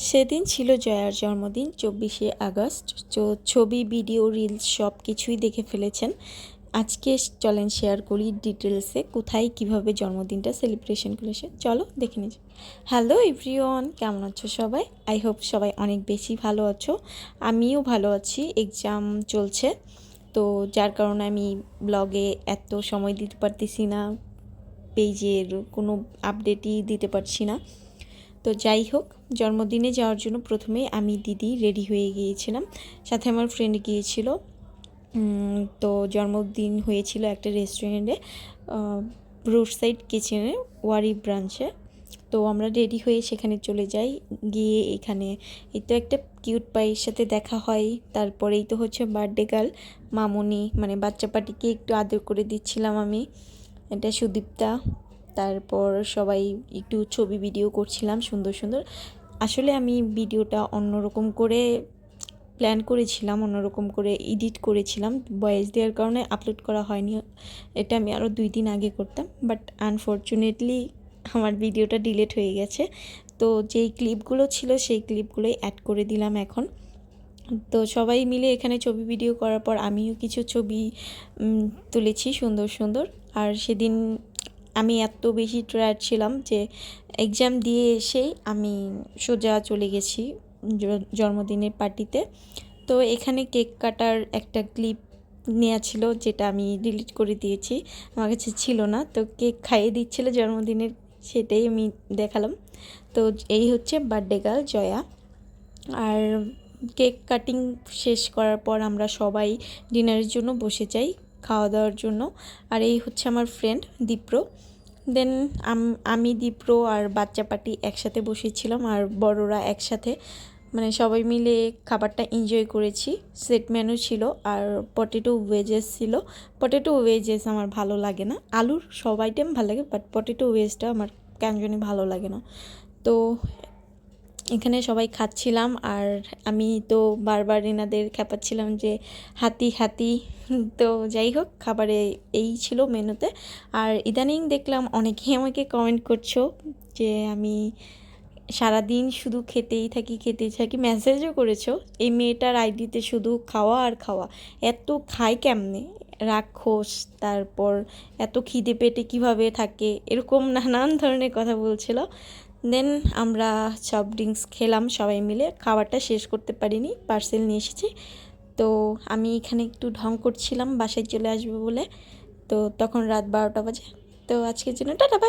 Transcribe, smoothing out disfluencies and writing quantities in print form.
সেদিন ছিল জয়ার জন্মদিন 24শে আগস্ট। তো ছবি, ভিডিও, রিলস সব কিছুই দেখে ফেলেছেন। আজকে চলেন শেয়ার করি ডিটেলসে কোথায় কিভাবে জন্মদিনটা সেলিব্রেশন করেছে। চলো দেখে নিই। হ্যালো এভরিওয়ান, কেমন আছো সবাই? আই হোপ সবাই অনেক বেশি ভালো আছো। আমিও ভালো আছি। এক্সাম চলছে, তো যার কারণে আমি ব্লগে এত সময় দিতে পারতেছি না, পেজের কোনো আপডেটই দিতে পারছি না। তো যাই হোক, জন্মদিনে যাওয়ার জন্য প্রথমে আমি দিদি রেডি হয়ে গিয়েছিলাম, সাথে আমার ফ্রেন্ড গিয়েছিল। তো জন্মদিন হয়েছিল একটা রেস্টুরেন্টে, রোড সাইড কিচেনে, ওয়ারি ব্রাঞ্চে। তো আমরা রেডি হয়ে সেখানে চলে যাই। গিয়ে এখানে এই তো একটা কিউট পাইয়ের সাথে দেখা হয়। তারপরেই তো হচ্ছে বার্থডে গার্ল মামুনি, মানে বাচ্চা পাটিকে একটু আদর করে দিচ্ছিলাম আমি। এটা সুদীপ্তা। তারপর সবাই একটু ছবি ভিডিও করছিলাম সুন্দর সুন্দর। আসলে আমি ভিডিওটা অন্যরকম করে প্ল্যান করেছিলাম, অন্যরকম করে এডিট করেছিলাম, ভয়েস দেওয়ার কারণে আপলোড করা হয়নি। এটা আমি আরও 2 দিন আগে করতাম, বাট আনফর্চুনেটলি আমার ভিডিওটা ডিলিট হয়ে গেছে। তো যেই ক্লিপগুলো ছিল সেই ক্লিপগুলোই অ্যাড করে দিলাম এখন। তো সবাই মিলে এখানে ছবি ভিডিও করার পর আমিও কিছু ছবি তুলেছি সুন্দর সুন্দর। আর সেদিন আমি এত বেশি টায়ার্ড ছিলাম যে এক্সাম দিয়ে এসেই আমি সোজা চলে গেছি জন্মদিনের পার্টিতে। তো এখানে কেক কাটার একটা ক্লিপ নেওয়া ছিল, যেটা আমি ডিলিট করে দিয়েছি, আমার কাছে ছিল না। তো কেক খাইয়ে দিচ্ছিল জন্মদিনের, সেটাই আমি দেখালাম। তো এই হচ্ছে বার্থডে গার্ল জয়া। আর কেক কাটিং শেষ করার পর আমরা সবাই ডিনারের জন্য বসে যাই, খাওয়া দাওয়ার জন্য। আর এই হচ্ছে আমার ফ্রেন্ড দীপ্র। দেন আমি, দীপ্র আর বাচ্চা পাটি একসাথে বসেছিলাম, আর বড়রা একসাথে, মানে সবাই মিলে খাবারটা এনজয় করেছি। সেট মেনু ছিল, আর পটেটো ওয়েজেস ছিল। পটেটো ওয়েজেস আমার ভালো লাগে না, আলুর সব আইটেম ভালো লাগে, বাট পটেটো ওয়েজটা আমার কেন জানি ভালো লাগে না। তো এখানে সবাই খাচ্ছিলাম, আর আমি তো বারবার এনাদের খেপাচ্ছিলাম যে হাতি হাতি। তো যাই হোক, খাবারে এই ছিল মেনুতে। আর ইদানিং দেখলাম অনেকেই আমাকে কমেন্ট করছো যে আমি সারাদিন শুধু খেতেই থাকি, মেসেজও করেছো এই মেয়েটার আইডিতে শুধু খাওয়া আর খাওয়া, এত খায় কেমনে, রাক্ষস, তারপর এত খিদে পেটে কিভাবে থাকে, এরকম নানান ধরনের কথা বলছিল। দেন আমরা সফট ড্রিঙ্কস খেলাম সবাই মিলে, খাবারটা শেষ করতে পারিনি, পার্সেল নিয়ে এসেছি। তো আমি এখানে একটু ঢং করছিলাম বাসায় চলে আসবো বলে। তো তখন রাত 12টা বাজে। তো আজকের জন্য টাটা বাই।